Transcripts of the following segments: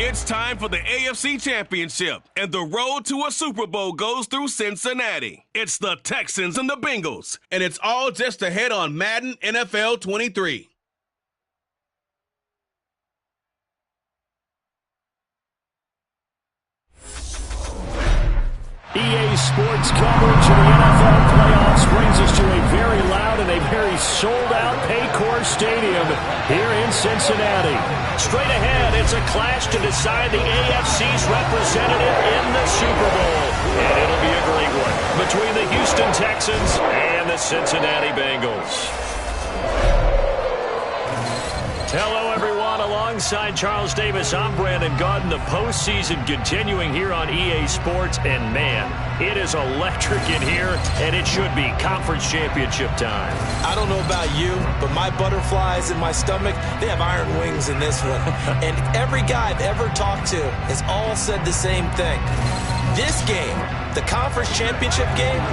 It's time for the AFC Championship, and the road to a Super Bowl goes through Cincinnati. It's the Texans and the Bengals, and it's all just ahead on Madden NFL 23. EA Sports coverage of the NFL playoffs brings us to a very loud and a very sold-out Paycor Stadium here in Cincinnati. Straight ahead, it's a clash to decide the AFC's representative in the Super Bowl. And it'll be a great one between the Houston Texans and the Cincinnati Bengals. Hello, everyone. Alongside Charles Davis, I'm Brandon Gaudin. The postseason continuing here on EA Sports. And, man, it is electric in here, and it should be conference championship time. I don't know about you, but my butterflies in my stomach, they have iron wings in this one. And every guy I've ever talked to has all said the same thing. This game, the conference championship game,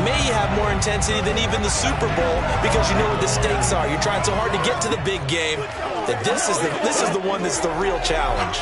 may have more intensity than even the Super Bowl because you know what the stakes are. You're trying so hard to get to the big game that this is the one that's the real challenge.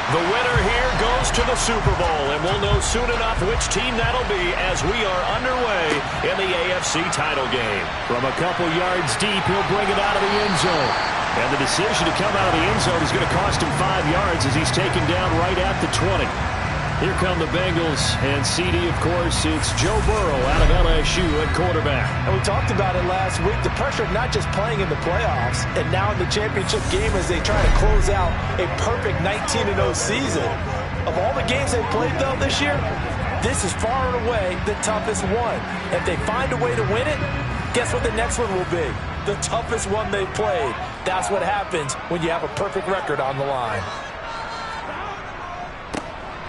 The winner here goes to the Super Bowl, and we'll know soon enough which team that'll be as we are underway in the AFC title game. From a couple yards deep, he'll bring it out of the end zone. And the decision to come out of the end zone is going to cost him 5 yards as he's taken down right at the 20. Here come the Bengals, and CD, of course, it's Joe Burrow out of LSU at quarterback. And we talked about it last week, the pressure of not just playing in the playoffs and now in the championship game as they try to close out a perfect 19-0 season. Of all the games they've played, though, this year, this is far and away the toughest one. If they find a way to win it, guess what the next one will be? The toughest one they've played. That's what happens when you have a perfect record on the line.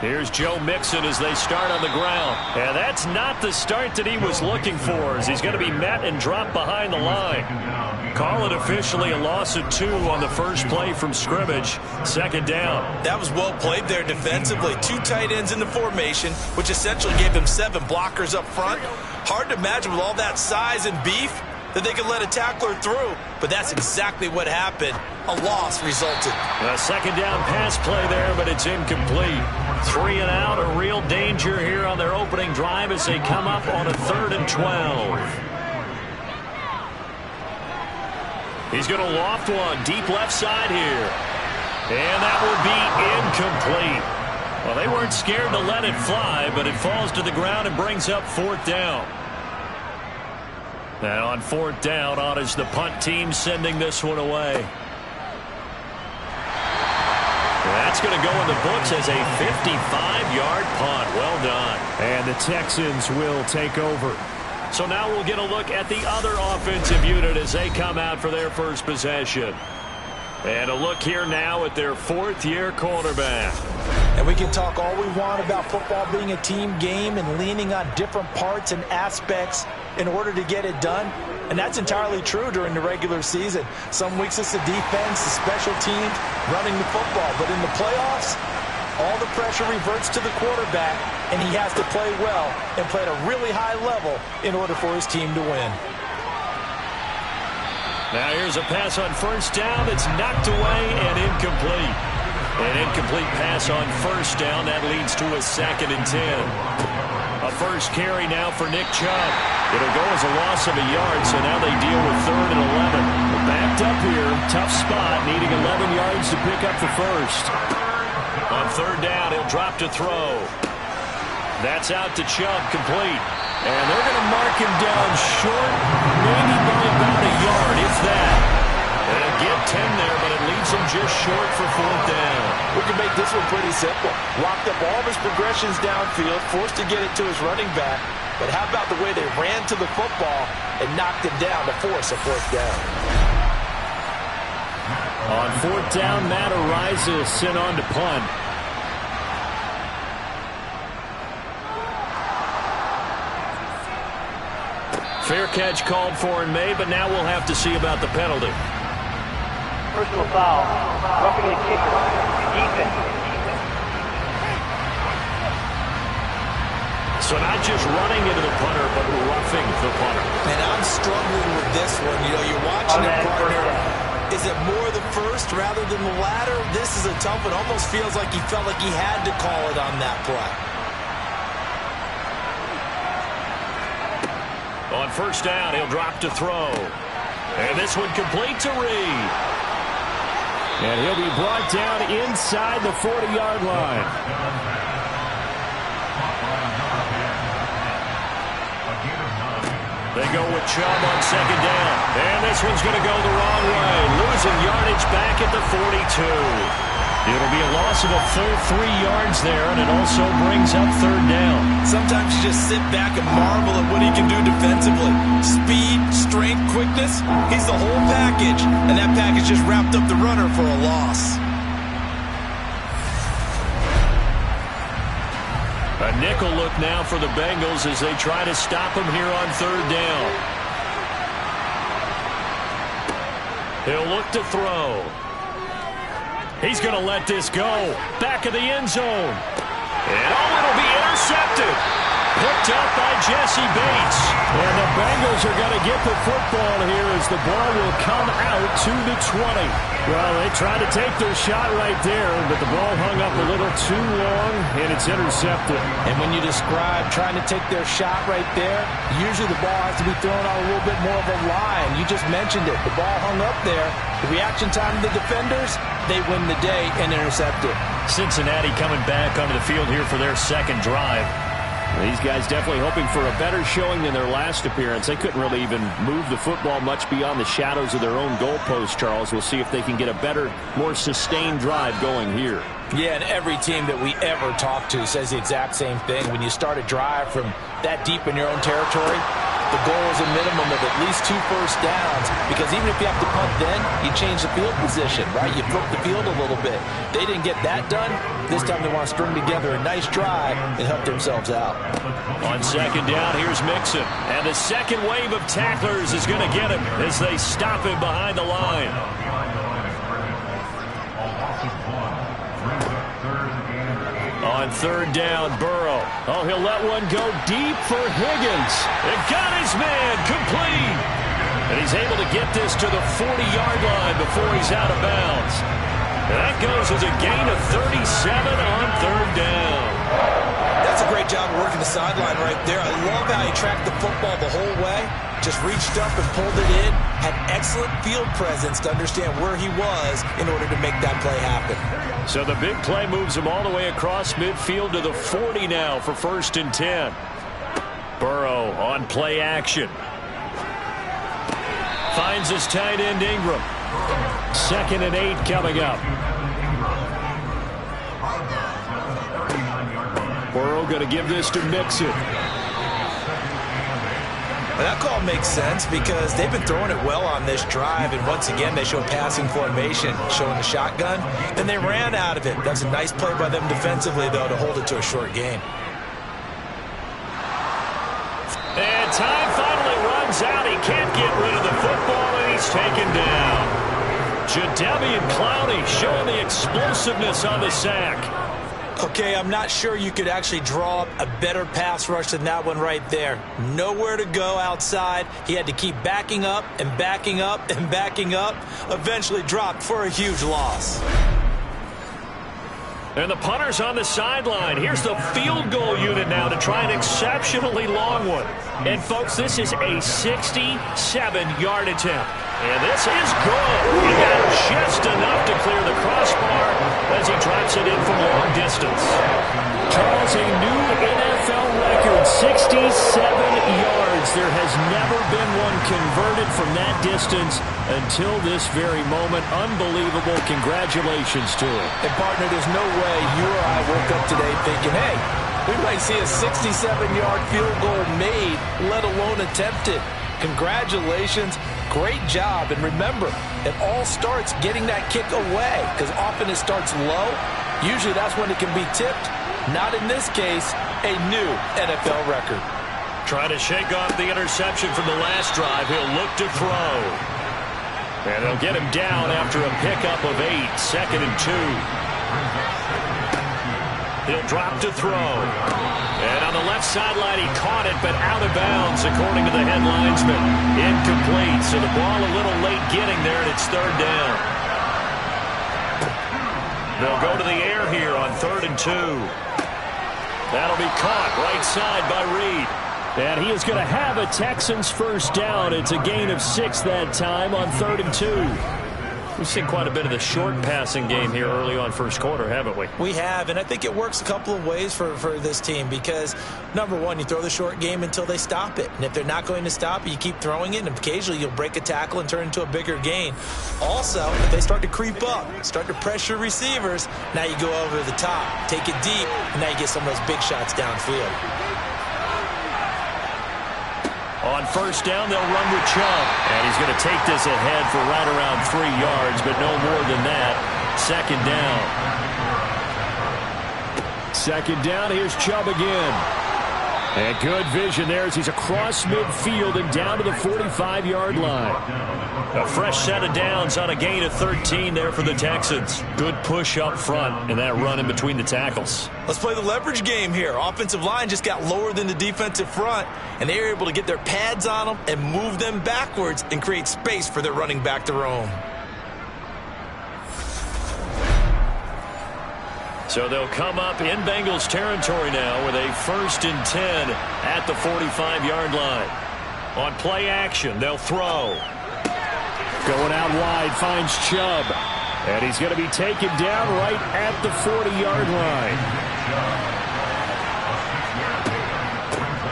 Here's Joe Mixon as they start on the ground. And that's not the start that he was looking for, as he's going to be met and dropped behind the line. Call it officially a loss of 2 on the first play from scrimmage. Second down. That was well played there defensively. 2 tight ends in the formation, which essentially gave them 7 blockers up front. Hard to imagine with all that size and beef that they could let a tackler through, but that's exactly what happened. A loss resulted. A second down pass play there, but it's incomplete. 3 and out, a real danger here on their opening drive as they come up on a 3rd and 12. He's going to loft one deep left side here. And that will be incomplete. Well, they weren't scared to let it fly, but it falls to the ground and brings up 4th down. And on 4th down, on is the punt team sending this one away. That's going to go in the books as a 55-yard punt. Well done. And the Texans will take over. So now we'll get a look at the other offensive unit as they come out for their first possession. And a look here now at their 4th-year quarterback. And we can talk all we want about football being a team game and leaning on different parts and aspects in order to get it done. And that's entirely true during the regular season. Some weeks it's the defense, the special teams, running the football. But in the playoffs, all the pressure reverts to the quarterback, and he has to play well and play at a really high level in order for his team to win. Now here's a pass on first down that's knocked away and incomplete. An incomplete pass on first down. That leads to a 2nd and 10. A first carry now for Nick Chubb. It'll go as a loss of a yard, so now they deal with 3rd and 11. We're backed up here. Tough spot, needing 11 yards to pick up the first. On 3rd down, he'll drop to throw. That's out to Chubb, complete. And they're going to mark him down short, maybe by about a yard, if that. And he'll get 10 there, but it leaves him just short for 4th down. We can make this one pretty simple. Locked up all of his progressions downfield, forced to get it to his running back. But how about the way they ran to the football and knocked him down to force a 4th down? On 4th down, Matt Araiza sent on to punt. Fair catch called for and made, but now we'll have to see about the penalty. Personal foul. Roughing the kicker. Defense. So not just running into the punter, but roughing the punter. And I'm struggling with this one. You know, you're watching it, partner. Is it more the first rather than the latter? This is a tough one. Almost feels like he felt like he had to call it on that play. On first down, he'll drop to throw. And this one complete to Reed. And he'll be brought down inside the 40-yard line. They go with Chubb on second down. And this one's going to go the wrong way. Losing yardage back at the 42. It'll be a loss of a full 3 yards there, and it also brings up third down. Sometimes you just sit back and marvel at what he can do defensively. Speed, strength, quickness, he's the whole package. And that package just wrapped up the runner for a loss. A nickel look now for the Bengals as they try to stop him here on third down. He'll look to throw. He's going to let this go. Back of the end zone. And it'll be intercepted. Picked up by Jesse Bates. And the Bengals are going to get the football here as the ball will come out to the 20. Well, they tried to take their shot right there, but the ball hung up a little too long, and it's intercepted. And when you describe trying to take their shot right there, usually the ball has to be thrown out a little bit more of a line. You just mentioned it. The ball hung up there. The reaction time of the defenders, they win the day and intercept it. Cincinnati coming back onto the field here for their second drive. These guys definitely hoping for a better showing than their last appearance. They couldn't really even move the football much beyond the shadows of their own goalpost, Charles. We'll see if they can get a better, more sustained drive going here. Yeah, and every team that we ever talk to says the exact same thing. When you start a drive from that deep in your own territory, the goal is a minimum of at least 2 first downs, because even if you have to punt then, you change the field position, right? You flip the field a little bit. They didn't get that done. This time they want to string together a nice drive and help themselves out. On second down, here's Mixon. And the second wave of tacklers is going to get him as they stop him behind the line. On third down, Burrow. Oh, he'll let one go deep for Higgins. It got his man complete. And he's able to get this to the 40-yard line before he's out of bounds. That goes as a gain of 37 on third down. That's a great job of working the sideline right there. I love how he tracked the football the whole way. Just reached up and pulled it in. Had excellent field presence to understand where he was in order to make that play happen. So the big play moves him all the way across midfield to the 40 now for 1st and 10. Burrow on play action. Finds his tight end Ingram. 2nd and 8 coming up. Burrow going to give this to Mixon. Well, that call makes sense because they've been throwing it well on this drive, and once again they show passing formation, showing the shotgun, and they ran out of it. That's a nice play by them defensively, though, to hold it to a short gain. And time finally runs out. He can't get rid of the football, and he's taken down. Jadeveon Clowney showing the explosiveness on the sack. Okay, I'm not sure you could actually draw up a better pass rush than that one right there. Nowhere to go outside. He had to keep backing up and backing up and backing up. Eventually dropped for a huge loss. And the punter's on the sideline. Here's the field goal unit now to try an exceptionally long one. And, folks, this is a 67-yard attempt. And this is good. He got just enough to clear the crossbar as he drops it in from long distance. Charles, a new NFL record, 67 yards. There has never been one converted from that distance until this very moment. Unbelievable. Congratulations to him. And, partner, there's no way you or I woke up today thinking, hey, we might see a 67-yard field goal made, let alone attempted. Congratulations. Great job. And remember, it all starts getting that kick away, because often it starts low. Usually that's when it can be tipped. Not in this case, a new NFL record. Trying to shake off the interception from the last drive. He'll look to throw. And they'll get him down after a pickup of 8. 2nd and 2. He'll drop to throw. And on the left sideline, he caught it, but out of bounds, according to the head linesman. Incomplete. So the ball a little late getting there, and it's 3rd down. They'll go to the air here on 3rd and 2. That'll be caught right side by Reed. And he is going to have a Texans first down. It's a gain of 6 that time on 3rd and 2. We've seen quite a bit of the short passing game here early on first quarter, haven't we? We have, and I think it works a couple of ways for this team because, number one, you throw the short game until they stop it. And if they're not going to stop it, you keep throwing it, and occasionally you'll break a tackle and turn into a bigger gain. Also, if they start to creep up, start to pressure receivers, now you go over the top, take it deep, and now you get some of those big shots downfield. On first down, they'll run with Chubb. And he's going to take this ahead for right around 3 yards, but no more than that. 2nd down. 2nd down, here's Chubb again. And good vision there as he's across midfield and down to the 45-yard line. A fresh set of downs on a gain of 13 there for the Texans. Good push up front and that run in between the tackles. Let's play the leverage game here. Offensive line just got lower than the defensive front, and they were able to get their pads on them and move them backwards and create space for their running back to roam. So they'll come up in Bengals territory now with a 1st and 10 at the 45-yard line. On play action, they'll throw. Going out wide, finds Chubb. And he's going to be taken down right at the 40-yard line.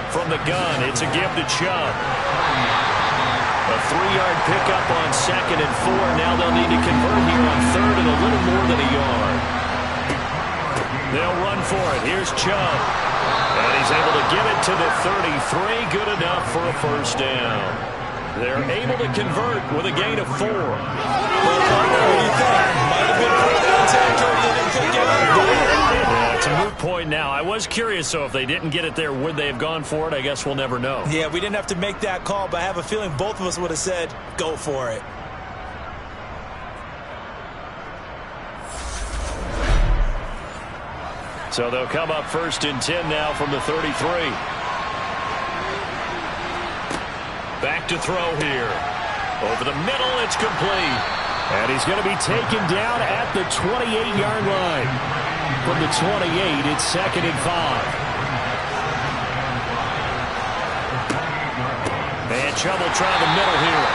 From the gun, it's a give to Chubb. A 3-yard pickup on 2nd and 4. Now they'll need to convert here on 3rd and a little more than a yard. They'll run for it. Here's Chubb. And he's able to get it to the 33. Good enough for a first down. They're able to convert with a gain of 4. Well, partner, what do you think? Might have been fourth down territory. They didn't pick it up. Yeah, it's a moot point now. I was curious, so if they didn't get it there, would they have gone for it? I guess we'll never know. Yeah, we didn't have to make that call, but I have a feeling both of us would have said, go for it. So they'll come up 1st and 10 now from the 33. Back to throw here. Over the middle, it's complete. And he's going to be taken down at the 28-yard line. From the 28, it's 2nd and 5. And Chubb will try the middle here.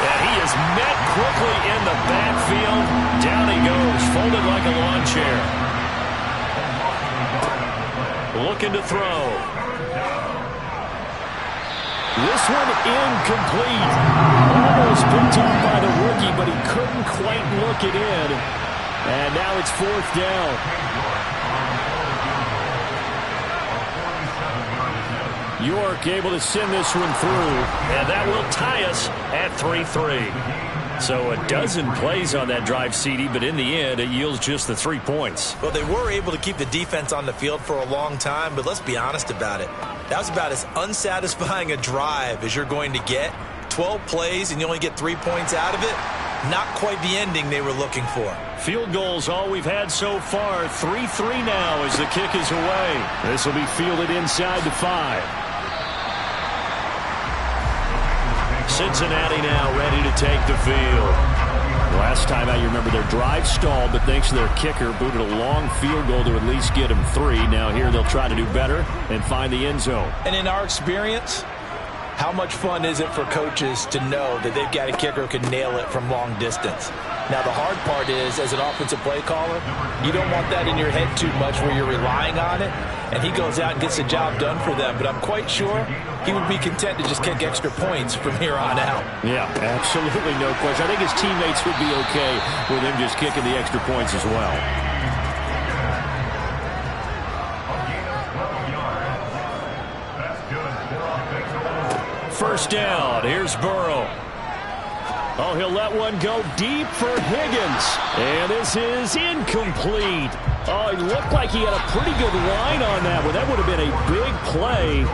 And he is met quickly in the backfield. Down he goes, folded like a lawn chair. Looking to throw. This one incomplete. Almost picked off by the rookie, but he couldn't quite look it in. And now it's 4th down. York able to send this one through. And that will tie us at 3-3. So a dozen plays on that drive, CD, but in the end, it yields just the 3 points. Well, they were able to keep the defense on the field for a long time, but let's be honest about it. That was about as unsatisfying a drive as you're going to get. 12 plays and you only get 3 points out of it. Not quite the ending they were looking for. Field goals, all we've had so far. 3-3 now as the kick is away. This will be fielded inside the 5. Cincinnati now ready to take the field. Last time out, you remember their drive stalled, but thanks to their kicker, booted a long field goal to at least get them 3. Now here they'll try to do better and find the end zone. And in our experience, how much fun is it for coaches to know that they've got a kicker who can nail it from long distance? Now, the hard part is, as an offensive play caller, you don't want that in your head too much where you're relying on it, and he goes out and gets the job done for them. But I'm quite sure he would be content to just kick extra points from here on out. Yeah, absolutely no question. I think his teammates would be okay with him just kicking the extra points as well. First down, here's Burrow. Oh, he'll let one go deep for Higgins. And this is incomplete. Oh, he looked like he had a pretty good line on that one. That would have been a big play,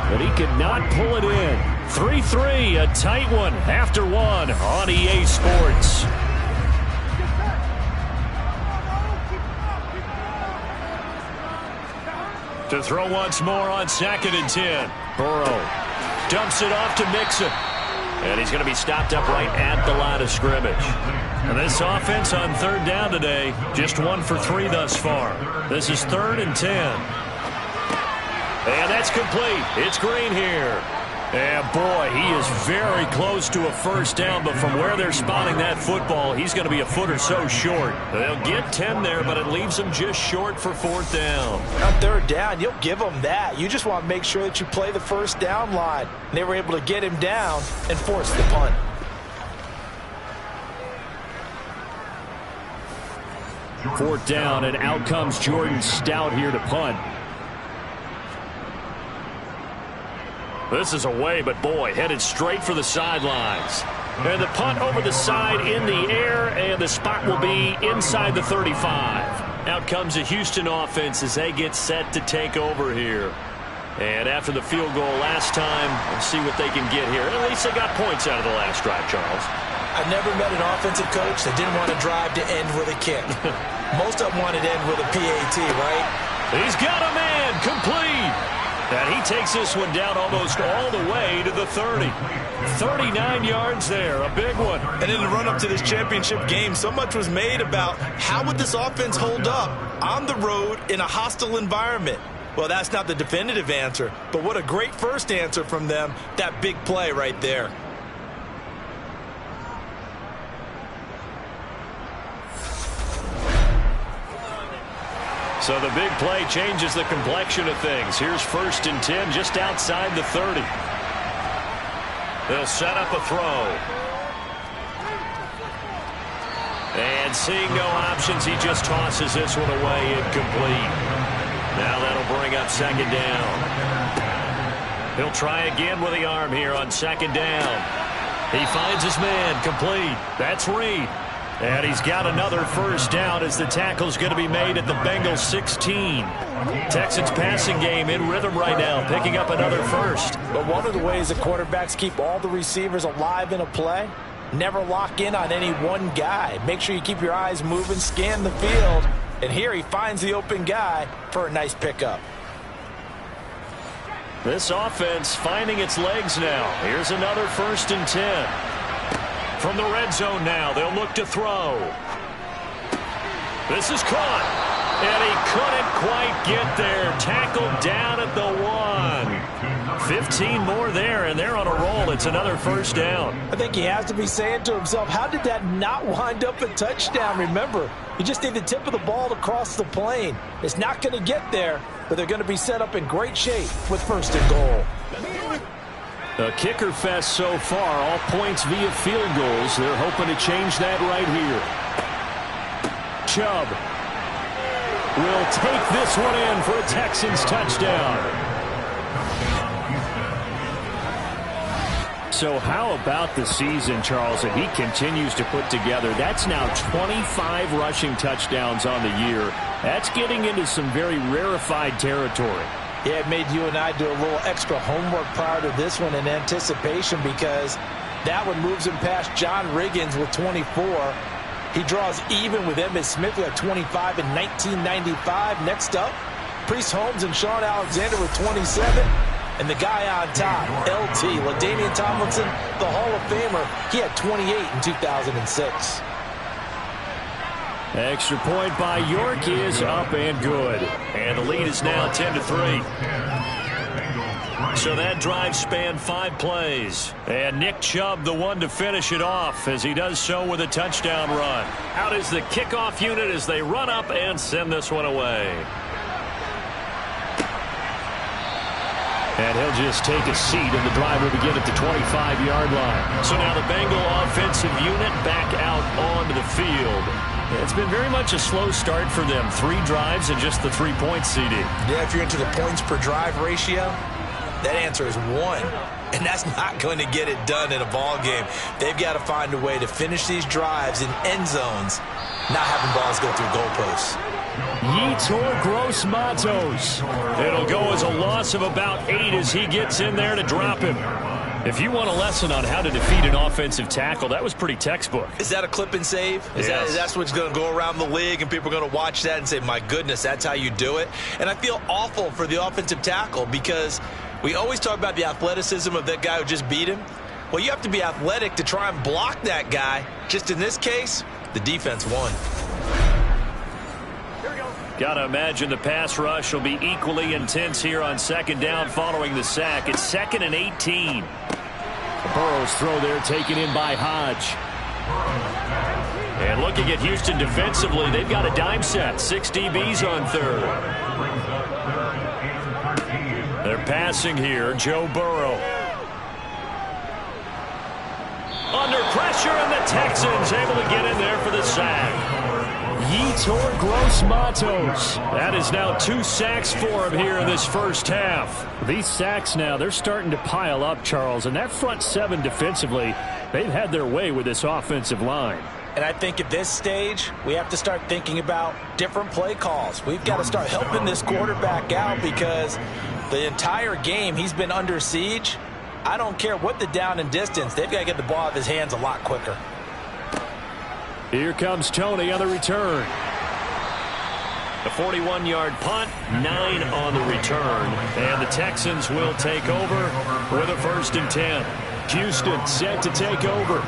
but he could not pull it in. 3-3, a tight one after one on EA Sports. To throw once more on 2nd and 10. Burrow dumps it off to Mixon. And he's going to be stopped up right at the line of scrimmage. And this offense on 3rd down today, just 1 for 3 thus far. This is 3rd and 10. And that's complete. It's Green here. And boy, he is very close to a first down, but from where they're spotting that football, he's going to be a foot or so short. They'll get 10 there, but it leaves them just short for 4th down. On 3rd down, you'll give them that. You just want to make sure that you play the first down line. And they were able to get him down and force the punt. Fourth down, and out comes Jordan Stout here to punt. This is away, but boy, headed straight for the sidelines. And the punt over the side in the air, and the spot will be inside the 35. Out comes the Houston offense as they get set to take over here. And after the field goal last time, we'll see what they can get here. At least they got points out of the last drive, Charles. I've never met an offensive coach that didn't want to drive to end with a kick. Most of them wanted to end with a PAT, right? He's got a man, complete. And he takes this one down almost all the way to the 30. 39 yards there, a big one. And in the run-up to this championship game, so much was made about how would this offense hold up on the road in a hostile environment. Well, that's not the definitive answer, but what a great first answer from them, that big play right there. So the big play changes the complexion of things. Here's 1st and 10 just outside the 30. They'll set up a throw. And seeing no options, he just tosses this one away, incomplete. Now that'll bring up 2nd down. He'll try again with the arm here on 2nd down. He finds his man, complete. That's Reed. And he's got another first down as the tackle's going to be made at the Bengals 16. Texans passing game in rhythm right now, picking up another first. But one of the ways that quarterbacks keep all the receivers alive in a play, never lock in on any one guy. Make sure you keep your eyes moving, scan the field. And here he finds the open guy for a nice pickup. This offense finding its legs now. Here's another 1st and 10. From the red zone now, they'll look to throw. This is caught. And he couldn't quite get there. Tackled down at the 1. 15 more there, and they're on a roll. It's another first down. I think he has to be saying to himself, how did that not wind up a touchdown? Remember, you just need the tip of the ball to cross the plane. It's not going to get there, but they're going to be set up in great shape with 1st and goal. A kicker fest so far, all points via field goals. They're hoping to change that right here. Chubb will take this one in for a Texans touchdown. So how about the season, Charles, that he continues to put together? That's now 25 rushing touchdowns on the year. That's getting into some very rarefied territory. Yeah, it made you and I do a little extra homework prior to this one in anticipation because that one moves him past John Riggins with 24. He draws even with Emmitt Smith at 25 in 1995. Next up, Priest Holmes and Sean Alexander with 27. And the guy on top, LT, LaDainian Tomlinson, the Hall of Famer, he had 28 in 2006. Extra point by York is up and good. And the lead is now 10-3. So that drive spanned 5 plays. And Nick Chubb, the one to finish it off, as he does so with a touchdown run. Out is the kickoff unit as they run up and send this one away. And he'll just take a seat, and the drive will begin at the 25-yard line. So now the Bengal offensive unit back out onto the field. It's been very much a slow start for them. 3 drives and just the 3 points, CD. Yeah, if you're into the points per drive ratio, that answer is 1. And that's not going to get it done in a ball game. They've got to find a way to finish these drives in end zones, not having balls go through goalposts. Yetur Gross-Matos. It'll go as a loss of about 8 as he gets in there to drop him. If you want a lesson on how to defeat an offensive tackle, that was pretty textbook. Is that a clip and save? Yes. That's what's going to go around the league, and people are going to watch that and say, my goodness, that's how you do it? And I feel awful for the offensive tackle because we always talk about the athleticism of that guy who just beat him. Well, you have to be athletic to try and block that guy. Just in this case, the defense won. Got to imagine the pass rush will be equally intense here on second down following the sack. It's 2nd and 18. Burrow's throw there taken in by Hodge. And looking at Houston defensively, they've got a dime set. 6 DBs on third. They're passing here. Joe Burrow. Under pressure, and the Texans able to get in there for the sack. Yetur Gross-Matos. That is now 2 sacks for him here in this first half. These sacks now, they're starting to pile up, Charles. And that front 7 defensively, they've had their way with this offensive line. And I think at this stage, we have to start thinking about different play calls. We've got to start helping this quarterback out because the entire game he's been under siege. I don't care what the down and distance. They've got to get the ball out of his hands a lot quicker. Here comes Tony on the return. The 41-yard punt, 9 on the return. And the Texans will take over with a 1st and 10. Houston set to take over.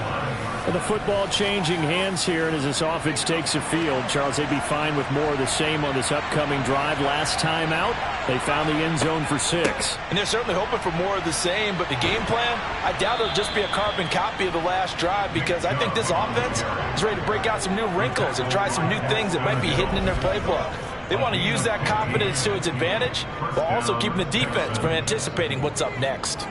And the football changing hands here, and as this offense takes the field, Charles, they'd be fine with more of the same on this upcoming drive. Last time out, they found the end zone for 6. And they're certainly hoping for more of the same, but the game plan, I doubt it'll just be a carbon copy of the last drive because I think this offense is ready to break out some new wrinkles and try some new things that might be hidden in their playbook. They want to use that confidence to its advantage, while also keeping the defense from anticipating what's up next.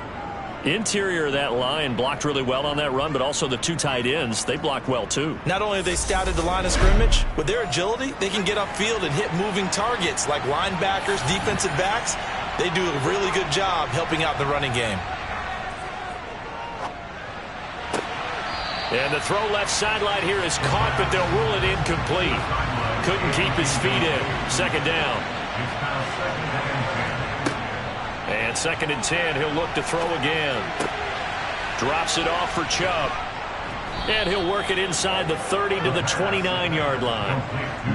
Interior of that line blocked really well on that run, but also the 2 tight ends, they blocked well too. Not only have they scouted the line of scrimmage, with their agility, they can get upfield and hit moving targets like linebackers, defensive backs. They do a really good job helping out the running game. And the throw left sideline here is caught, but they'll rule it incomplete. Couldn't keep his feet in. 2nd down. And 2nd and 10, he'll look to throw again. Drops it off for Chubb. And he'll work it inside the 30 to the 29-yard line.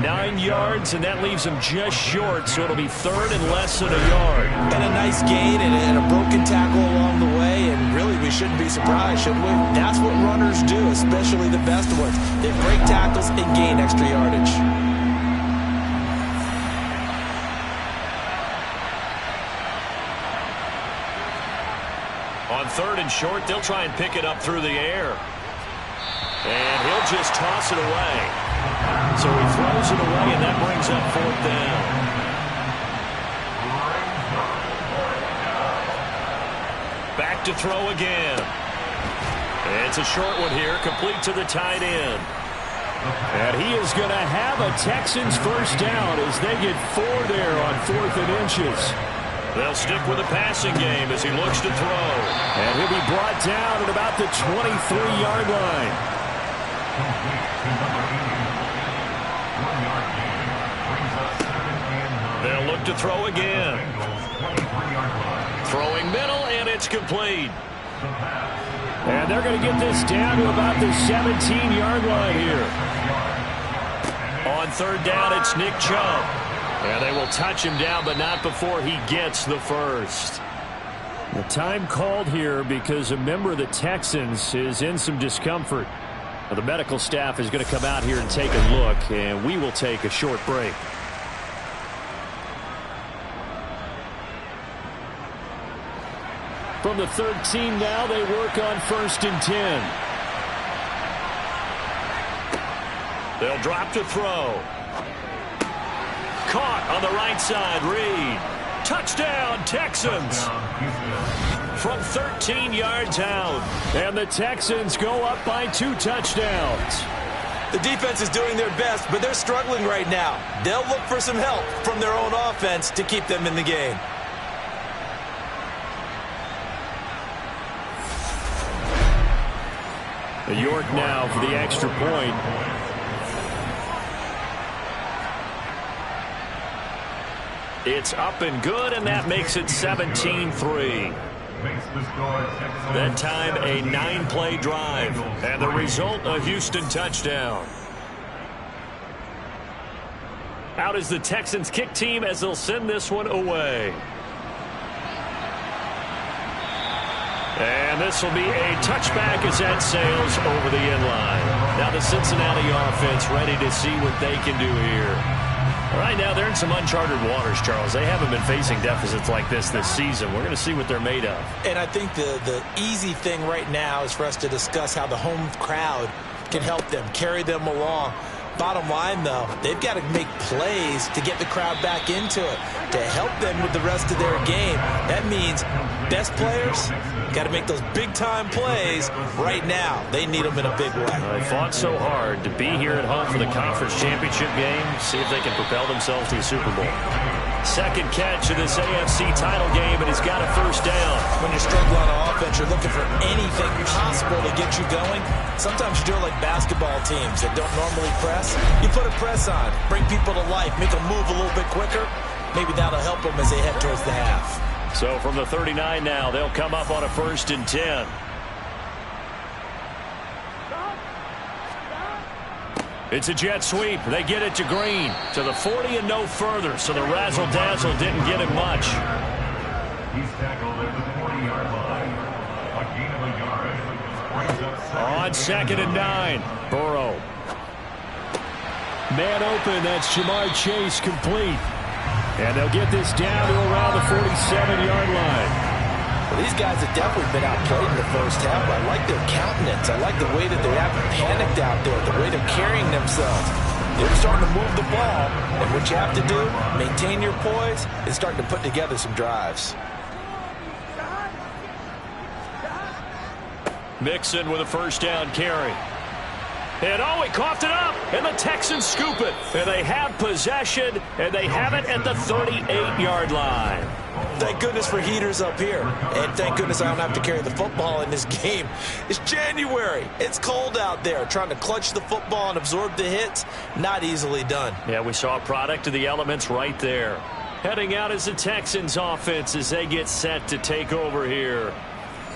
9 yards, and that leaves him just short, so it'll be 3rd and less than a yard. And a nice gain and a broken tackle along the way, and really we shouldn't be surprised, should we? That's what runners do, especially the best ones. They break tackles and gain extra yardage. On 3rd and short, they'll try and pick it up through the air. And he'll just toss it away. So he throws it away, and that brings up 4th down. Back to throw again. It's a short one here, complete to the tight end. And he is going to have a Texans first down as they get 4 there on 4th and inches. They'll stick with the passing game as he looks to throw. And he'll be brought down at about the 23-yard line. They'll look to throw again. Throwing middle, and it's complete. And they're going to get this down to about the 17-yard line here. On 3rd down, it's Nick Chubb. And they will touch him down, but not before he gets the first. The time called here because a member of the Texans is in some discomfort. Now, the medical staff is going to come out here and take a look, and we will take a short break. From the 13 now, they work on 1st and 10. They'll drop to throw. Caught on the right side, Reed. Touchdown, Texans. From 13 yards out. And the Texans go up by 2 touchdowns. The defense is doing their best, but they're struggling right now. They'll look for some help from their own offense to keep them in the game. York now for the extra point. It's up and good, and that makes it 17-3. That time, a 9-play drive, and the result, a Houston touchdown. Out is the Texans kick team as they'll send this one away. And this will be a touchback as that sails over the end line. Now the Cincinnati offense ready to see what they can do here. All right, now they're in some uncharted waters, Charles. They haven't been facing deficits like this season. We're going to see what they're made of. And I think the easy thing right now is for us to discuss how the home crowd can help them, carry them along. Bottom line, though, they've got to make plays to get the crowd back into it, to help them with the rest of their game. That means best players got to make those big-time plays right now. They need them in a big way. They fought so hard to be here at home for the conference championship game. See if they can propel themselves to the Super Bowl. Second catch of this AFC title game, and he's got a first down. When you're struggling on offense, you're looking for anything possible to get you going. Sometimes you do it like basketball teams that don't normally press. You put a press on, bring people to life, make them move a little bit quicker. Maybe that'll help them as they head towards the half. So from the 39 now, they'll come up on a 1st and 10. It's a jet sweep. They get it to Green. To the 40 and no further. So the razzle-dazzle didn't get him much. He's tackled at the 40-yard line. A gain of a yard. Brings up On 2nd and 9. Burrow. Man open. That's Jamar Chase complete. And they'll get this down to around the 47-yard line. Well, these guys have definitely been outplayed in the first half. I like their countenance. I like the way that they haven't panicked out there, the way they're carrying themselves. They're starting to move the ball. And what you have to do, maintain your poise, and starting to put together some drives. Mixon with a first down carry. And oh, he coughed it up, and the Texans scoop it. And they have possession, and they have it at the 38-yard line. Thank goodness for heaters up here. And thank goodness I don't have to carry the football in this game. It's January. It's cold out there. Trying to clutch the football and absorb the hits, not easily done. Yeah, we saw a product of the elements right there. Heading out is the Texans offense as they get set to take over here.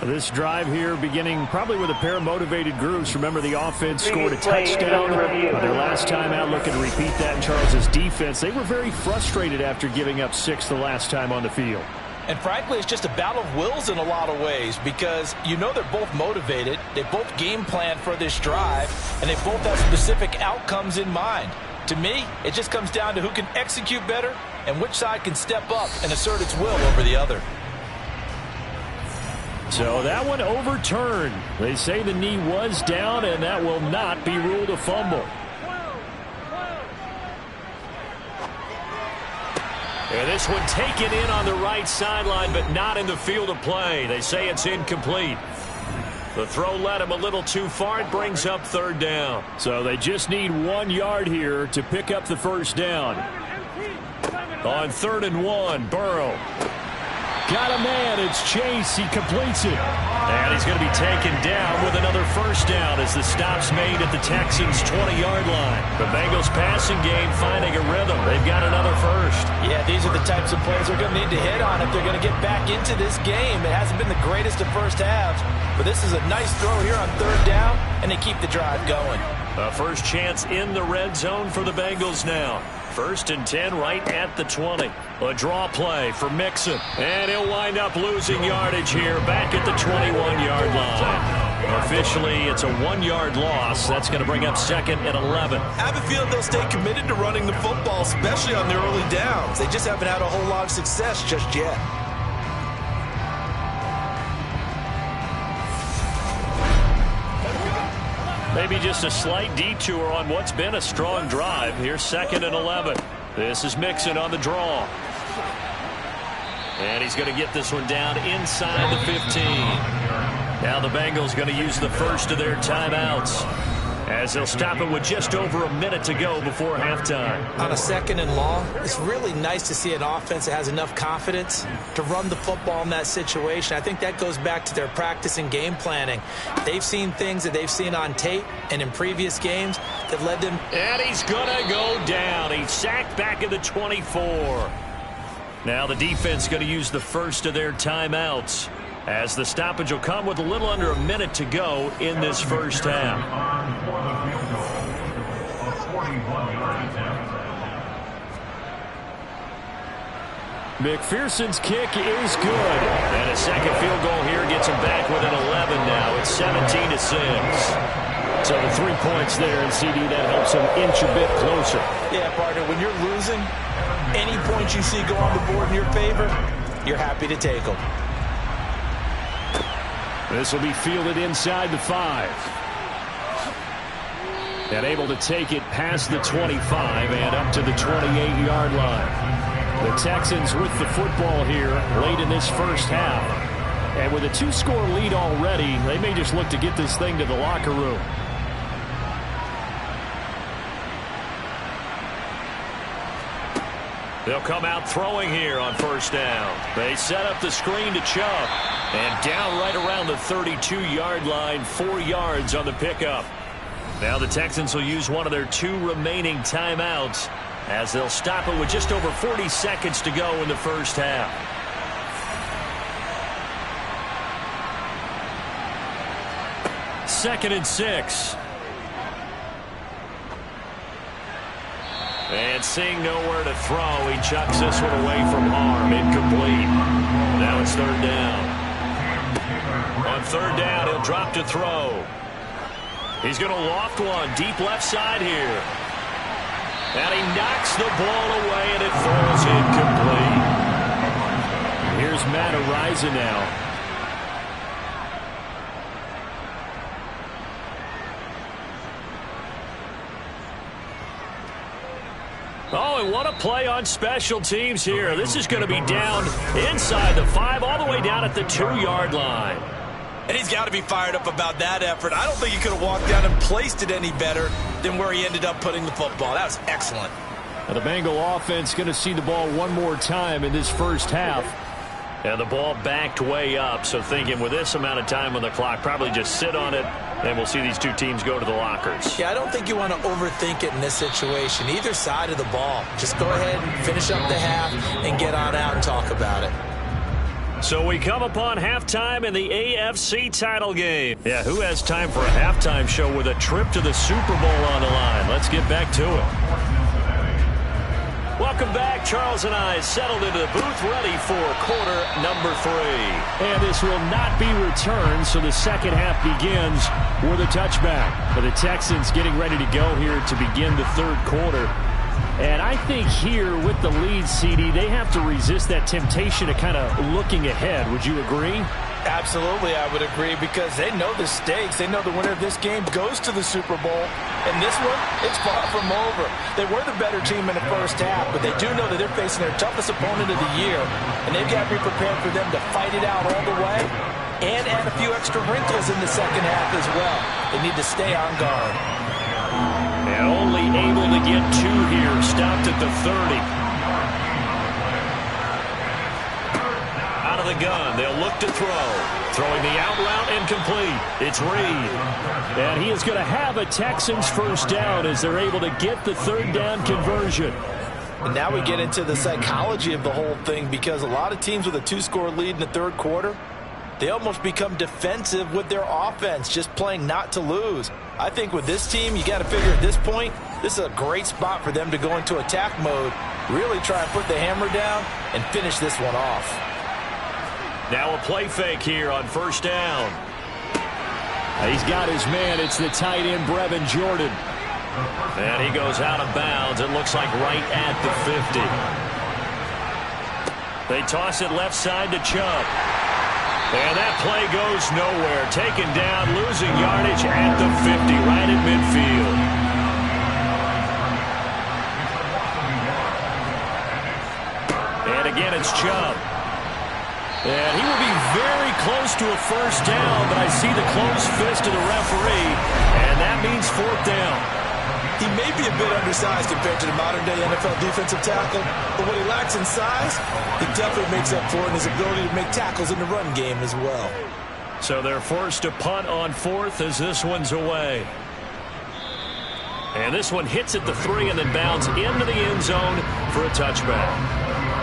This drive here beginning probably with a pair of motivated groups. Remember, the offense scored a touchdown their last time out. Looking to repeat that in Charles's defense. They were very frustrated after giving up 6 the last time on the field. And frankly, it's just a battle of wills in a lot of ways because you know they're both motivated. They both game plan for this drive, and they both have specific outcomes in mind. To me, it just comes down to who can execute better and which side can step up and assert its will over the other. So that one overturned. They say the knee was down, and that will not be ruled a fumble. And this one taken in on the right sideline, but not in the field of play. They say it's incomplete. The throw led him a little too far. It brings up 3rd down. So they just need 1 yard here to pick up the first down. On 3rd and 1, Burrow. Got a man. It's Chase. He completes it. And he's going to be taken down with another first down as the stop's made at the Texans' 20-yard line. The Bengals passing game finding a rhythm. They've got another first. Yeah, these are the types of plays they're going to need to hit on if they're going to get back into this game. It hasn't been the greatest of first halves, but this is a nice throw here on 3rd down, and they keep the drive going. A first chance in the red zone for the Bengals now. 1st and 10 right at the 20. A draw play for Mixon. And he'll wind up losing yardage here back at the 21-yard line. Officially, it's a 1-yard loss. That's going to bring up 2nd and 11. I have a feeling they'll stay committed to running the football, especially on their early downs. They just haven't had a whole lot of success just yet. Maybe just a slight detour on what's been a strong drive. Here's 2nd and 11. This is Mixon on the draw. And he's going to get this one down inside the 15. Now the Bengals going to use the first of their timeouts as they'll stop it with just over a minute to go before halftime. On a 2nd and long, it's really nice to see an offense that has enough confidence to run the football in that situation. I think that goes back to their practice and game planning. They've seen things that they've seen on tape and in previous games that led them. And he's going to go down. He's sacked back at the 24. Now the defense going to use the first of their timeouts, as the stoppage will come with a little under a minute to go in this first half. McPherson's kick is good. And a second field goal here gets him back within 11 now. It's 17-6. So the 3 points there, and CD, that helps him inch a bit closer. Yeah, partner, when you're losing, any points you see go on the board in your favor, you're happy to take them. This will be fielded inside the 5. And able to take it past the 25 and up to the 28-yard line. The Texans with the football here late in this first half. And with a 2-score lead already, they may just look to get this thing to the locker room. They'll come out throwing here on first down. They set up the screen to Chubb. And down right around the 32-yard line, 4 yards on the pickup. Now the Texans will use one of their 2 remaining timeouts, as they'll stop it with just over 40 seconds to go in the first half. Second and 6. And seeing nowhere to throw, he chucks this one away from harm. Incomplete. Now it's third down. On third down, he'll drop to throw. He's going to loft one deep left side here. And he knocks the ball away, and it falls incomplete. Here's Matt Ariza now. Oh, and what a play on special teams here. This is going to be down inside the 5, all the way down at the 2-yard line. And he's got to be fired up about that effort. I don't think he could have walked down and placed it any better than where he ended up putting the football. That was excellent. Now the Bengal offense going to see the ball one more time in this first half. And the ball backed way up, so thinking with this amount of time on the clock, probably just sit on it, and we'll see these two teams go to the lockers. Yeah, I don't think you want to overthink it in this situation. Either side of the ball. Just go ahead and finish up the half and get on out and talk about it. So we come upon halftime in the AFC title game. Yeah, who has time for a halftime show with a trip to the Super Bowl on the line? Let's get back to it. Welcome back. Charles and I settled into the booth, ready for quarter number 3. And this will not be returned, so the second half begins with a touchback. For the Texans getting ready to go here to begin the third quarter. And I think here with the lead, CD, they have to resist that temptation of kind of looking ahead. Would you agree? Absolutely, I would agree, because they know the stakes. They know the winner of this game goes to the Super Bowl. And this one, it's far from over. They were the better team in the first half, but they do know that they're facing their toughest opponent of the year. And they've got to be prepared for them to fight it out all the way and add a few extra wrinkles in the second half as well. They need to stay on guard. And only able to get 2 here, stopped at the 30. Out of the gun, they'll look to throw. Throwing the out route, incomplete. It's Reed. And he is going to have a Texans first down as they're able to get the third down conversion. And now we get into the psychology of the whole thing, because a lot of teams with a 2-score lead in the third quarter, they almost become defensive with their offense, just playing not to lose. I think with this team, you got to figure at this point, this is a great spot for them to go into attack mode, really try and put the hammer down and finish this one off. Now a play fake here on first down. He's got his man. It's the tight end, Brevin Jordan. And he goes out of bounds. It looks like right at the 50. They toss it left side to Chubb. And that play goes nowhere. Taken down, losing yardage at the 50, right at midfield. And again, it's Chubb. And he will be very close to a first down, but I see the closed fist of the referee, and that means fourth down. He may be a bit undersized compared to the modern-day NFL defensive tackle, but what he lacks in size, he definitely makes up for in his ability to make tackles in the run game as well. So they're forced to punt on fourth as this one's away. And this one hits at the 3 and then bounds into the end zone for a touchback.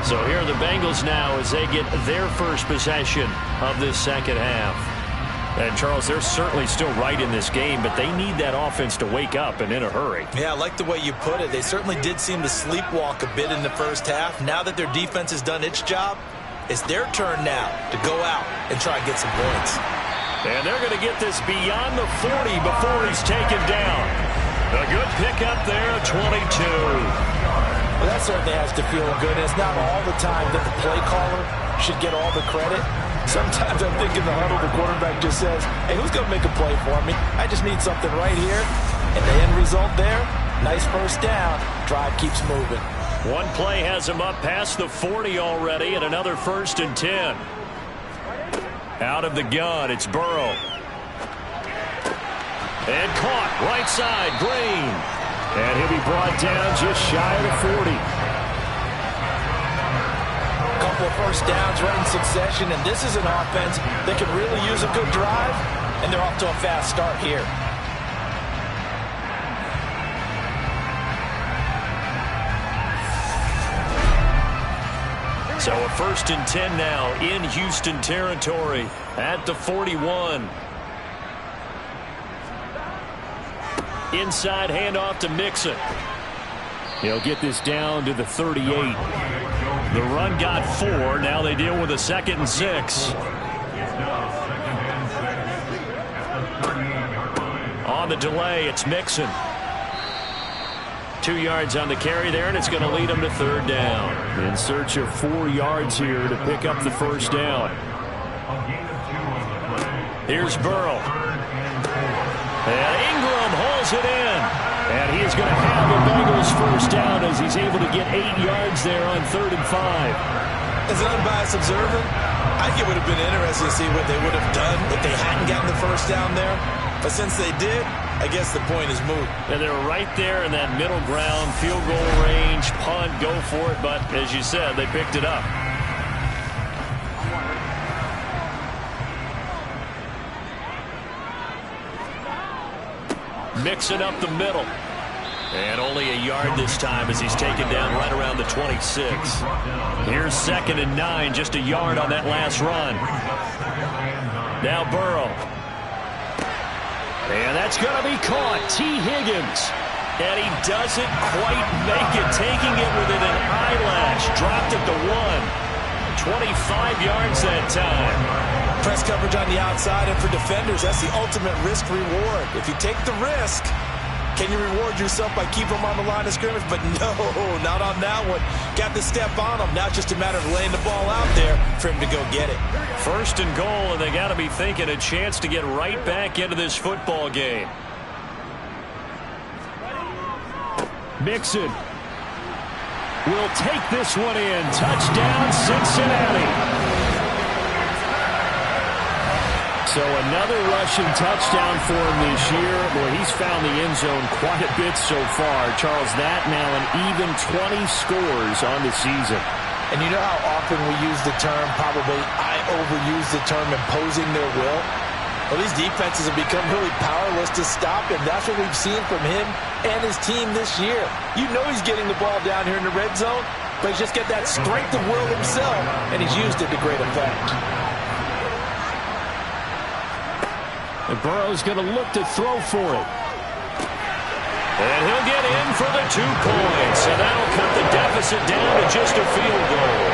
So here are the Bengals now as they get their first possession of this second half. And, Charles, they're certainly still right in this game, but they need that offense to wake up and in a hurry. Yeah, I like the way you put it. They certainly did seem to sleepwalk a bit in the first half. Now that their defense has done its job, it's their turn now to go out and try and get some points. And they're going to get this beyond the 40 before he's taken down. A good pickup there, 22. Well, that certainly has to feel good. And it's not all the time that the play caller should get all the credit. Sometimes I think in the huddle, the quarterback just says, hey, who's going to make a play for me? I just need something right here. And the end result there, nice first down. Drive keeps moving. One play has him up past the 40 already, and another 1st and 10. Out of the gun, it's Burrow. And caught, right side, Green. And he'll be brought down just shy of the 40. Couple of first downs right in succession, and this is an offense that can really use a good drive, and they're off to a fast start here. So a 1st and 10 now in Houston territory at the 41. Inside handoff to Mixon. He'll get this down to the 38. The run got 4. Now they deal with a 2nd and 6. On the delay, it's Mixon. 2 yards on the carry there, and it's going to lead him to 3rd down. In search of 4 yards here to pick up the 1st down. Here's Burrow. And Ingram hauls it in. And he is going to have the Bengals 1st down as he's able to get 8 yards there on 3rd and 5. As an unbiased observer, I think it would have been interesting to see what they would have done if they hadn't gotten the 1st down there. But since they did, I guess the point is moot. And they're right there in that middle ground, field goal range, punt, go for it. But as you said, they picked it up. Mixing up the middle. And only a yard this time as he's taken down right around the 26. Here's 2nd and 9, just a yard on that last run. Now Burrow. And that's going to be caught. T. Higgins. And he doesn't quite make it, taking it within an eyelash. Dropped it to 1. 25 yards that time. Press coverage on the outside, and for defenders, that's the ultimate risk-reward. If you take the risk, can you reward yourself by keeping them on the line of scrimmage? But no, not on that one. Got the step on him. Now it's just a matter of laying the ball out there for him to go get it. 1st and goal, and they got to be thinking a chance to get right back into this football game. Mixon will take this one in. Touchdown, Cincinnati. So another rushing touchdown for him this year. Boy, he's found the end zone quite a bit so far. Charles, that now an even 20 scores on the season. And you know how often we use the term, probably I overuse the term, imposing their will? Well, these defenses have become really powerless to stop him. That's what we've seen from him and his team this year. You know he's getting the ball down here in the red zone, but he's just got that strength of will himself, and he's used it to great effect. And Burrow's going to look to throw for it. And he'll get in for the 2 points. And that'll cut the deficit down to just a field goal.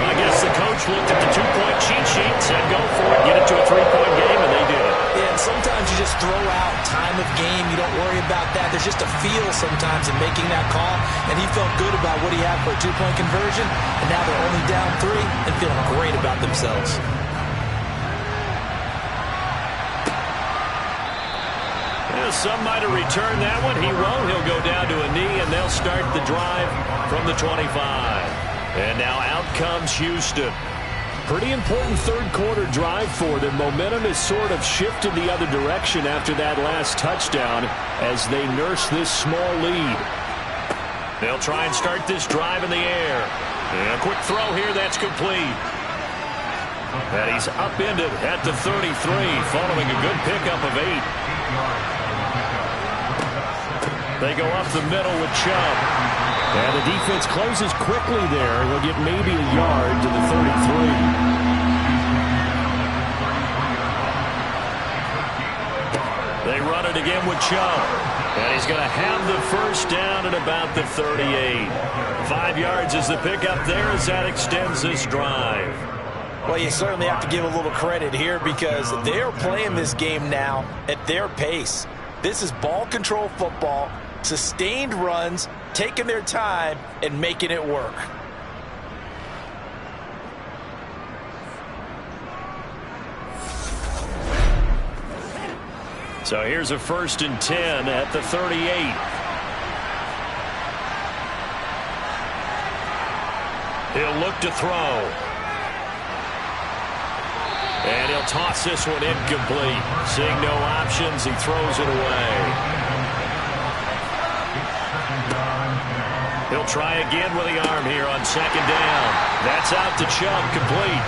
I guess the coach looked at the 2-point cheat sheet, said go for it, get it to a 3-point game, and they did it. Yeah, and sometimes you just throw out time of game. You don't worry about that. There's just a feel sometimes in making that call. And he felt good about what he had for a 2-point conversion. And now they're only down 3 and feeling great about themselves. Some might have returned that one. He won't. He'll go down to a knee, and they'll start the drive from the 25. And now out comes Houston. Pretty important third-quarter drive for them. Momentum has sort of shifted the other direction after that last touchdown as they nurse this small lead. They'll try and start this drive in the air. And a quick throw here. That's complete. And he's upended at the 33, following a good pickup of 8. They go up the middle with Chubb. And the defense closes quickly there. He'll get maybe a yard to the 33. They run it again with Chubb. And he's going to have the first down at about the 38. 5 yards is the pickup there as that extends this drive. Well, you certainly have to give a little credit here because they are playing this game now at their pace. This is ball control football, sustained runs, taking their time and making it work. So here's a 1st and 10 at the 38. He'll look to throw. And he'll toss this one incomplete. Seeing no options, he throws it away. He'll try again with the arm here on 2nd down. That's out to Chubb, complete.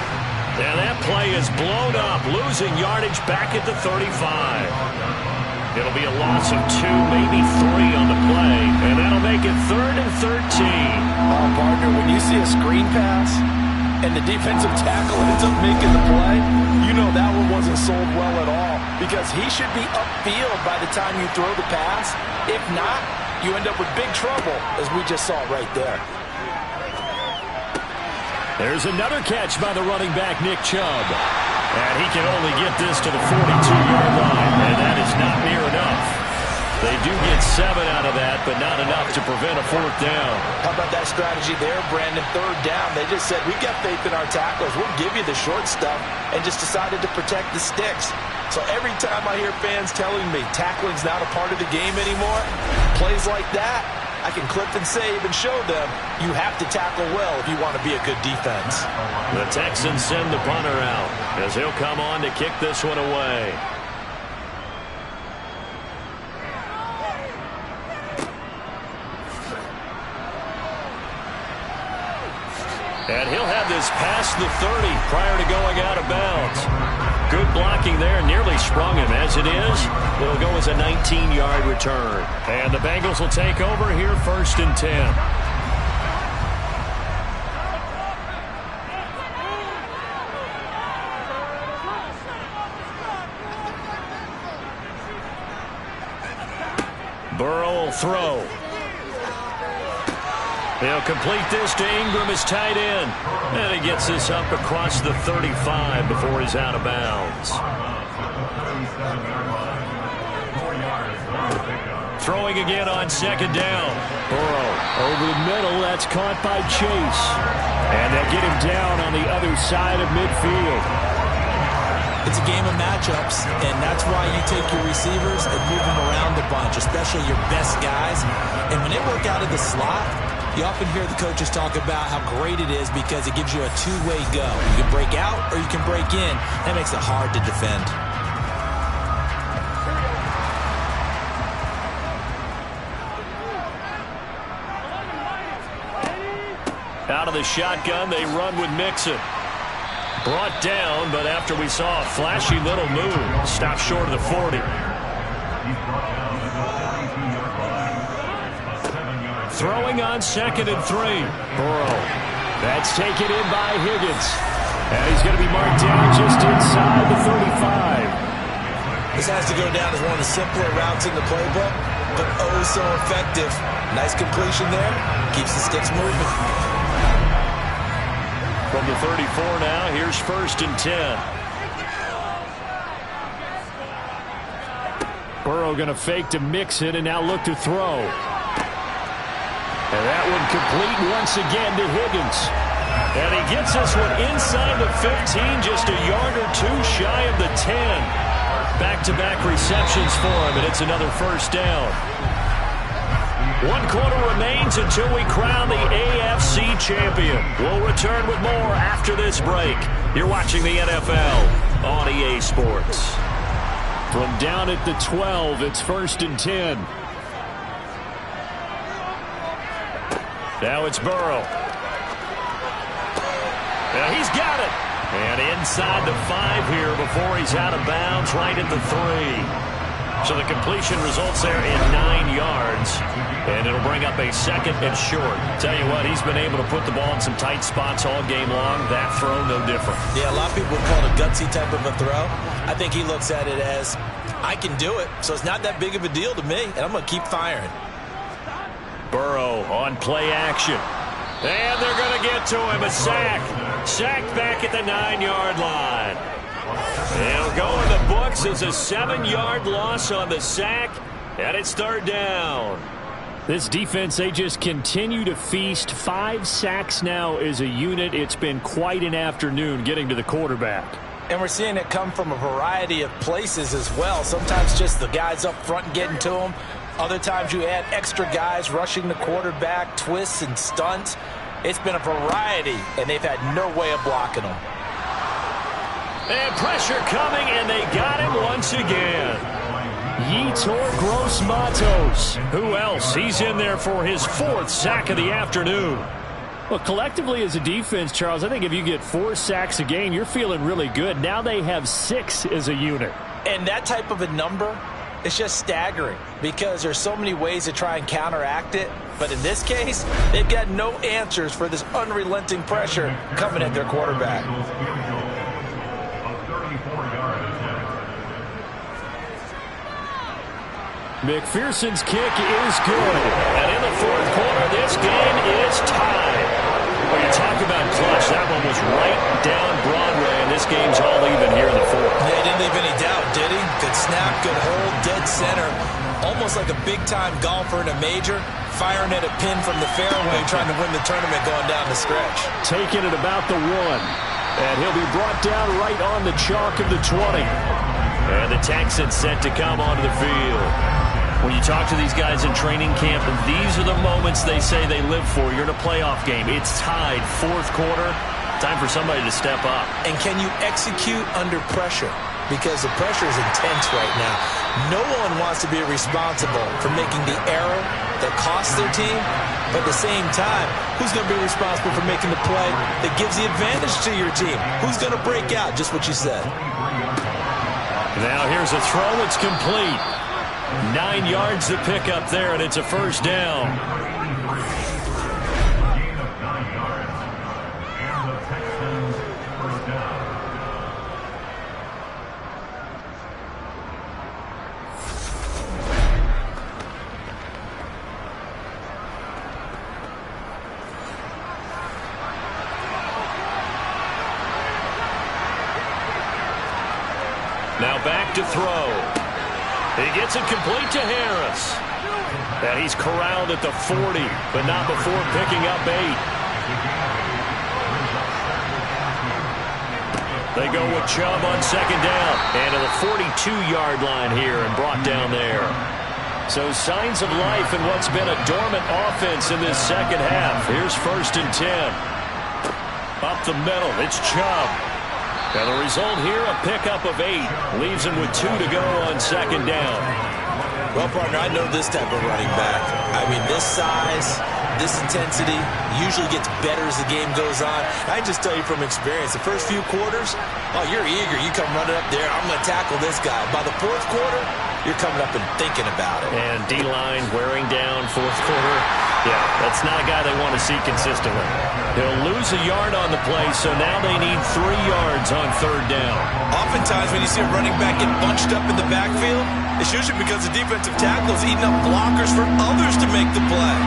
And that play is blown up, losing yardage back at the 35. It'll be a loss of 2, maybe 3 on the play, and that'll make it 3rd and 13. Oh, partner, when you see a screen pass and the defensive tackle ends up making the play, you know that one wasn't sold well at all because he should be upfield by the time you throw the pass. If not, you end up with big trouble, as we just saw right there. There's another catch by the running back, Nick Chubb. And he can only get this to the 42-yard line, and that is not near enough. They do get 7 out of that, but not enough to prevent a 4th down. How about that strategy there, Brandon? 3rd down. They just said, we've got faith in our tackles. We'll give you the short stuff, and just decided to protect the sticks. So every time I hear fans telling me tackling's not a part of the game anymore, plays like that, I can clip and save and show them you have to tackle well if you want to be a good defense. The Texans send the punter out as he'll come on to kick this one away. And he'll have this past the 30 prior to going out of bounds. Good blocking there, nearly sprung him. As it is, it'll go as a 19-yard return. And the Bengals will take over here 1st and 10. Burrow will throw. He'll complete this to Ingram as tight end. And he gets this up across the 35 before he's out of bounds. Throwing again on 2nd down. Burrow Over the middle, that's caught by Chase. And they'll get him down on the other side of midfield. It's a game of matchups, and that's why you take your receivers and move them around a bunch, especially your best guys. And when they work out of the slot, you often hear the coaches talk about how great it is because it gives you a two-way go. You can break out or you can break in. That makes it hard to defend. Out of the shotgun, they run with Mixon. Brought down, but after we saw a flashy little move, stopped short of the 40. Throwing on 2nd and 3. Burrow. That's taken in by Higgins. And he's going to be marked down just inside the 35. This has to go down as one of the simpler routes in the playbook, but oh so effective. Nice completion there. Keeps the sticks moving. From the 34 now, here's 1st and 10. Burrow going to fake to Mixon and now look to throw. And that one complete once again to Higgins. And he gets this one inside the 15, just a yard or two shy of the 10. Back-to-back receptions for him, and it's another 1st down. 1 quarter remains until we crown the AFC champion. We'll return with more after this break. You're watching the NFL on EA Sports. From down at the 12, it's 1st and 10. Now it's Burrow. Now he's got it. And inside the 5 here before he's out of bounds right at the 3. So the completion results there in 9 yards, and it'll bring up a 2nd and short. Tell you what, he's been able to put the ball in some tight spots all game long. That throw, no different. Yeah, a lot of people would call it a gutsy type of a throw. I think he looks at it as, I can do it, so it's not that big of a deal to me, and I'm going to keep firing. Burrow on play action. And they're going to get to him. A sack. Sacked back at the 9-yard line. It'll go in the books as a 7-yard loss on the sack, and it's 3rd down. This defense, they just continue to feast. 5 sacks now as a unit. It's been quite an afternoon getting to the quarterback. And we're seeing it come from a variety of places as well. Sometimes just the guys up front getting to him. Other times you add extra guys rushing the quarterback, twists and stunts. It's been a variety, and they've had no way of blocking them. And pressure coming, and they got him once again. Yetur Gross-Matos. Who else? He's in there for his 4th sack of the afternoon. Well, collectively as a defense, Charles, I think if you get 4 sacks a game, you're feeling really good. Now they have 6 as a unit. And that type of a number, it's just staggering because there's so many ways to try and counteract it. But in this case, they've got no answers for this unrelenting pressure coming at their quarterback. McPherson's kick is good. And in the 4th quarter, this game is tied. When you talk about clutch, that one was right down Broadway, and this game's all even here in the 4th. Yeah, he didn't leave any doubt, did he? Good snap, good hold, dead center. Almost like a big-time golfer in a major, firing at a pin from the fairway, trying to win the tournament going down the stretch. Taking it about the 1. And he'll be brought down right on the chalk of the 20. And the Texans set to come onto the field. When you talk to these guys in training camp, these are the moments they say they live for. You're in a playoff game. It's tied, 4th quarter. Time for somebody to step up. And can you execute under pressure? Because the pressure is intense right now. No one wants to be responsible for making the error that costs their team. But at the same time, who's going to be responsible for making the play that gives the advantage to your team? Who's going to break out? Just what you said. Now here's a throw. It's complete. 9 yards to pick up there, and it's a 1st down. Gain of 9 yards. And the Texans 1st down. Now back to throw. He gets it complete to Harris. And he's corralled at the 40, but not before picking up 8. They go with Chubb on 2nd down. And to the 42-yard line here and brought down there. So signs of life in what's been a dormant offense in this 2nd half. Here's 1st and 10. Up the middle, it's Chubb. And the result here, a pickup of 8. Leaves him with 2 to go on 2nd down. Well, partner, I know this type of running back. I mean, this size, this intensity usually gets better as the game goes on. I just tell you from experience, the first few quarters, oh, you're eager. You come running up there, I'm going to tackle this guy. By the 4th quarter, you're coming up and thinking about it. And D-line wearing down 4th quarter. Yeah, that's not a guy they want to see consistently. He'll lose a yard on the play, so now they need 3 yards on 3rd down. Oftentimes when you see a running back get bunched up in the backfield, it's usually because the defensive tackle is eating up blockers for others to make the play.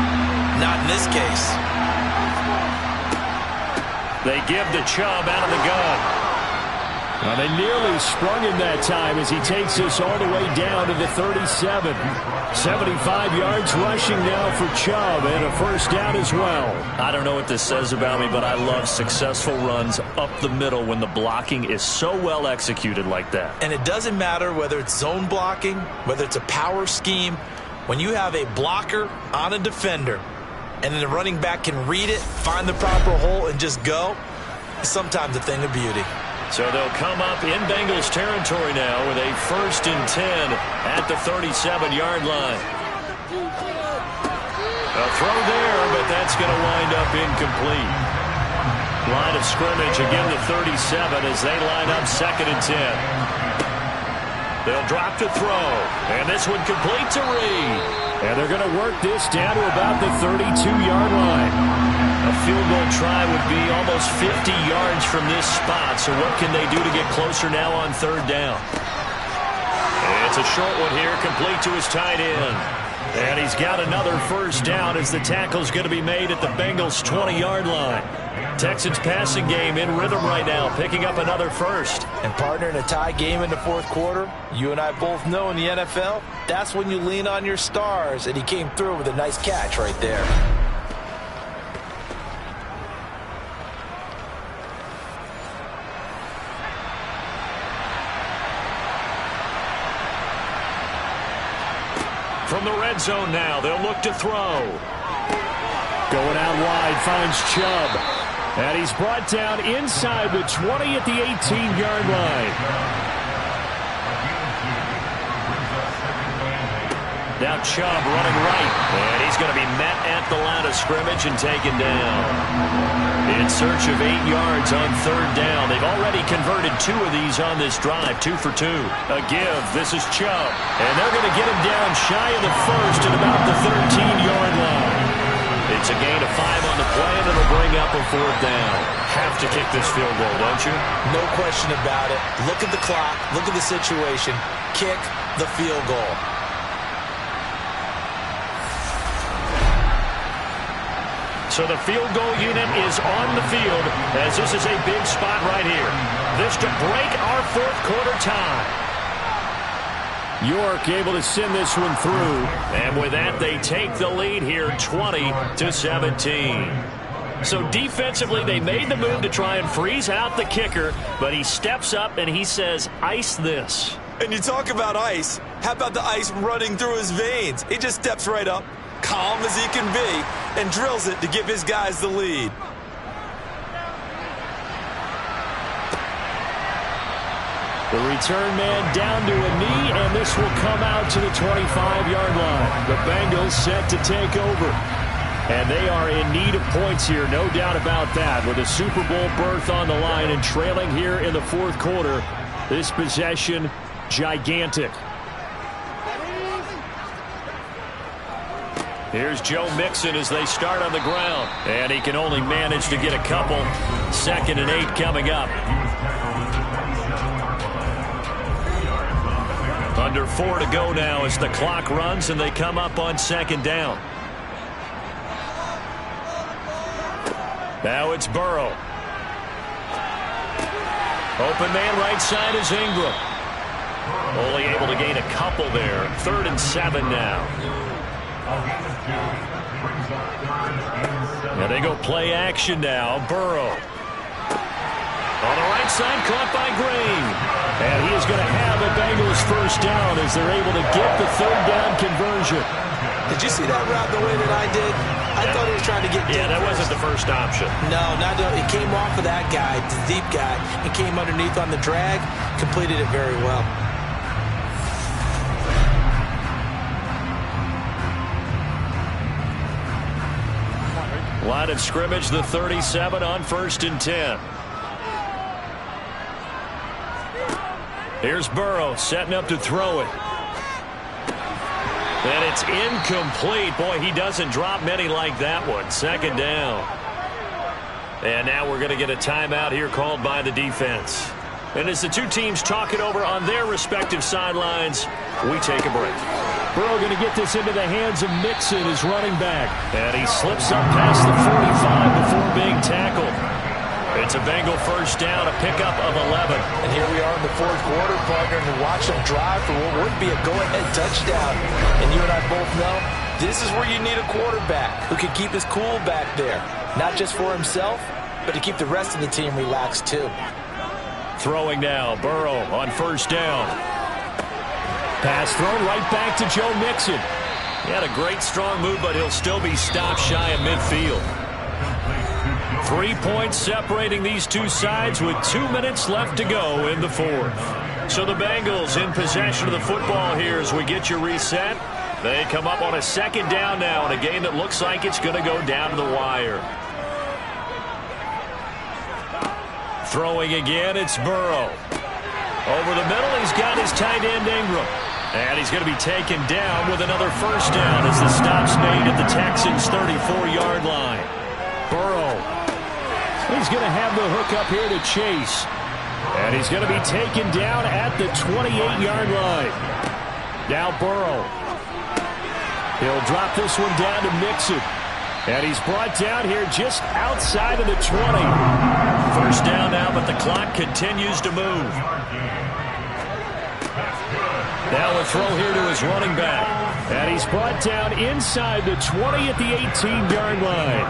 Not in this case. They give to Chubb out of the gun. Well, they nearly sprung him that time as he takes us all the way down to the 37. 75 yards rushing now for Chubb, and a 1st down as well. I don't know what this says about me, but I love successful runs up the middle when the blocking is so well executed like that. And it doesn't matter whether it's zone blocking, whether it's a power scheme. When you have a blocker on a defender, and then the running back can read it, find the proper hole, and just go, it's sometimes a thing of beauty. So they'll come up in Bengals territory now with a 1st and 10 at the 37-yard line. A throw there, but that's going to wind up incomplete. Line of scrimmage, again the 37 as they line up 2nd and 10. They'll drop to throw. And this one complete to Reed. And they're going to work this down to about the 32-yard line. A field goal try would be almost 50 yards from this spot. So what can they do to get closer now on third down? It's a short one here, complete to his tight end. And he's got another first down as the tackle's going to be made at the Bengals' 20-yard line. Texans passing game in rhythm right now, picking up another first. And partner, in a tie game in the fourth quarter, you and I both know in the NFL, that's when you lean on your stars, and he came through with a nice catch right there. From the red zone now, they'll look to throw. Going out wide, finds Chubb. And he's brought down inside the 20 at the 18-yard line. Now Chubb running right. And he's going to be met at the line of scrimmage and taken down. In search of 8 yards on third down. They've already converted 2 of these on this drive, 2 for 2. A give. This is Chubb. And they're going to get him down shy of the first at about the 13-yard line. It's a gain of 5 on the play, and it'll bring up a fourth down. Have to kick this field goal, don't you? No question about it. Look at the clock. Look at the situation. Kick the field goal. So the field goal unit is on the field as this is a big spot right here. This to break our fourth quarter tie. York able to send this one through. And with that, they take the lead here 20-17. So defensively, they made the move to try and freeze out the kicker, but he steps up and he says, ice this. And you talk about ice. How about the ice running through his veins? He just steps right up, calm as he can be, and drills it to give his guys the lead. The return man down to a knee, and this will come out to the 25-yard line. The Bengals set to take over. And they are in need of points here, no doubt about that. With a Super Bowl berth on the line and trailing here in the fourth quarter, this possession, gigantic. Here's Joe Mixon as they start on the ground. And he can only manage to get a couple. 2nd and 8 coming up. Under 4 to go now as the clock runs and they come up on 2nd down. Now it's Burrow. Open man right side is Ingram. Only able to gain a couple there. 3rd and 7 now. And they go play action now. Burrow. On the right side, caught by Green. And he is going to have a Bengals first down as they're able to get the 3rd down conversion. Did you see that route the way that I did? I thought he was trying to get deep. Yeah, that wasn't the first option. No, not it came off of that guy, the deep guy, and came underneath on the drag, completed it very well. Line of scrimmage, the 37 on 1st and 10. Here's Burrow setting up to throw it. And it's incomplete. Boy, he doesn't drop many like that one. 2nd down. And now we're going to get a timeout here called by the defense. And as the two teams talk it over on their respective sidelines, we take a break. Burrow going to get this into the hands of Mixon, his running back. And he slips up past the 45 before being tackled. It's a Bengal first down, a pickup of 11. And here we are in the fourth quarter, partner, and watch them drive for what would be a go-ahead touchdown. And you and I both know this is where you need a quarterback who can keep his cool back there. Not just for himself, but to keep the rest of the team relaxed too. Throwing now, Burrow on first down. Pass thrown right back to Joe Mixon. He had a great strong move, but he'll still be stopped shy of midfield. 3 points separating these two sides with 2 minutes left to go in the fourth. So the Bengals in possession of the football here as we get you reset. They come up on a 2nd down now in a game that looks like it's going to go down to the wire. Throwing again, it's Burrow. Over the middle, he's got his tight end Ingram. And he's going to be taken down with another first down as the stop's made at the Texans' 34-yard line. Burrow. He's going to have the hook up here to Chase. And he's going to be taken down at the 28-yard line. Now Burrow. He'll drop this one down to Mixon. And he's brought down here just outside of the 20. First down now, but the clock continues to move. Now a throw here to his running back. And he's brought down inside the 20 at the 18-yard line.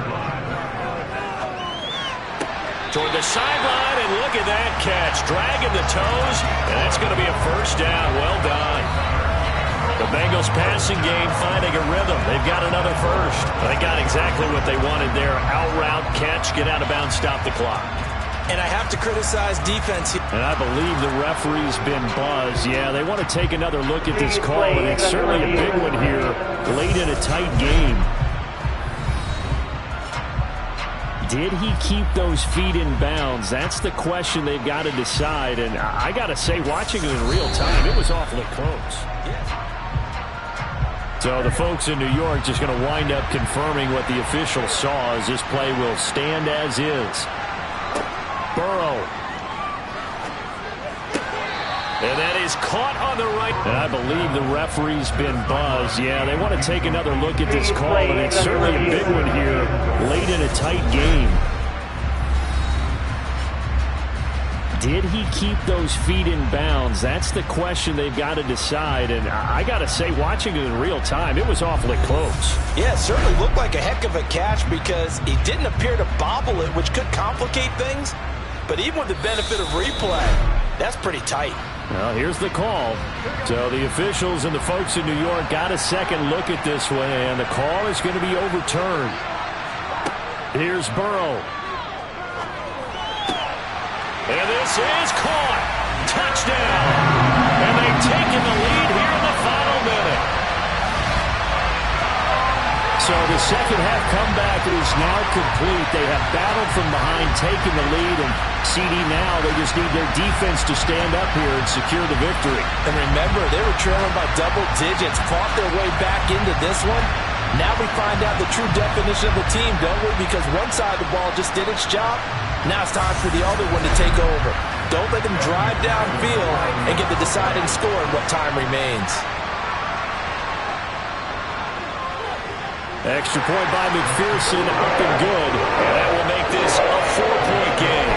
Toward the sideline, and look at that catch. Dragging the toes, and that's going to be a first down. Well done. The Bengals passing game finding a rhythm. They've got another first. They got exactly what they wanted there. Out route, catch, get out of bounds, stop the clock. And I have to criticize defense here. And I believe the referee's been buzzed. Yeah, they want to take another look at this call, and it's certainly a big one here late in a tight game. Did he keep those feet in bounds? That's the question they've got to decide. And I got to say, watching it in real time, it was awfully close. So the folks in New York just going to wind up confirming what the official saw as this play will stand as is. Burrow. And that is caught on the right. And I believe the referee's been buzzed. Yeah, they want to take another look at this call, and it's certainly a big one here late in a tight game. Did he keep those feet in bounds? That's the question they've got to decide. And I got to say, watching it in real time, it was awfully close. Yeah, it certainly looked like a heck of a catch because he didn't appear to bobble it, which could complicate things. But even with the benefit of replay, that's pretty tight. Well, here's the call. So the officials and the folks in New York got a second look at this one, and the call is going to be overturned. Here's Burrow. And this is caught. Touchdown. And they've taken the lead here in the final minute. So the second half comeback is now complete. They have battled from behind, taken the lead, and CD now, they just need their defense to stand up here and secure the victory. And remember, they were trailing by double digits, fought their way back into this one. Now we find out the true definition of the team, don't we? Because one side of the ball just did its job. Now it's time for the other one to take over. Don't let them drive downfield and get the deciding score in what time remains. Extra point by McPherson, up and good. And that will make this a 4-point game.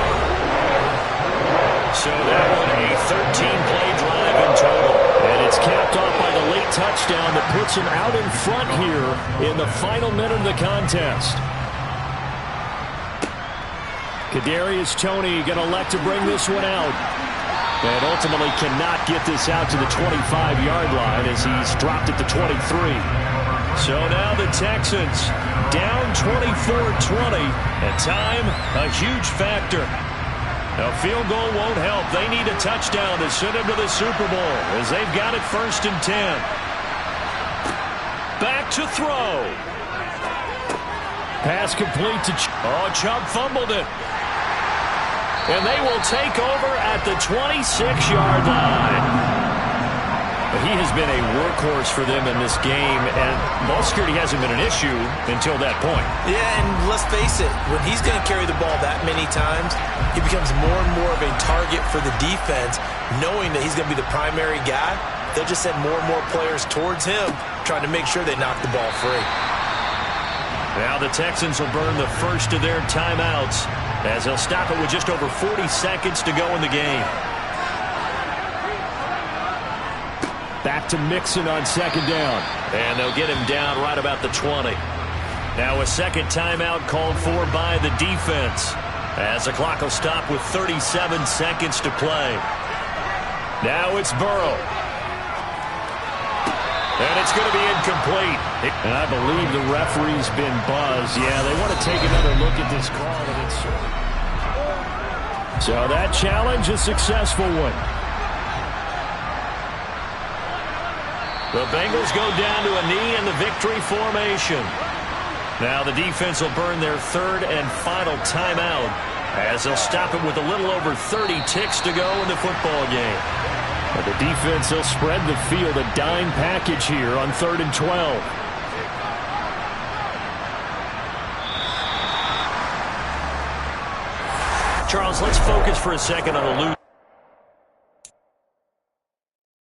So that one a 13-play drive in total. And it's capped off by the late touchdown that puts him out in front here in the final minute of the contest. Kadarius Toney going to elect to bring this one out. And ultimately cannot get this out to the 25-yard line as he's dropped it to 23. So now the Texans down 24-20. And time, a huge factor. A field goal won't help. They need a touchdown to send them to the Super Bowl as they've got it 1st and 10. Back to throw. Pass complete to Chubb fumbled it. And they will take over at the 26-yard line. But he has been a workhorse for them in this game, and ball security hasn't been an issue until that point. Yeah, and let's face it, when he's going to carry the ball that many times, he becomes more and more of a target for the defense, knowing that he's going to be the primary guy. They'll just send more and more players towards him, trying to make sure they knock the ball free. Now the Texans will burn the first of their timeouts as they'll stop it with just over 40 seconds to go in the game. Back to Mixon on 2nd down. And they'll get him down right about the 20. Now a second timeout called for by the defense as the clock will stop with 37 seconds to play. Now it's Burrow. And it's going to be incomplete. And I believe the referee's been buzzed. Yeah, they want to take another look at this call. And it's... So that challenge, a successful one. The Bengals go down to a knee in the victory formation. Now the defense will burn their 3rd and final timeout as they'll stop it with a little over 30 ticks to go in the football game. But the defense, they'll spread the field, a dime package here on 3rd and 12. Charles, let's focus for a second on a loose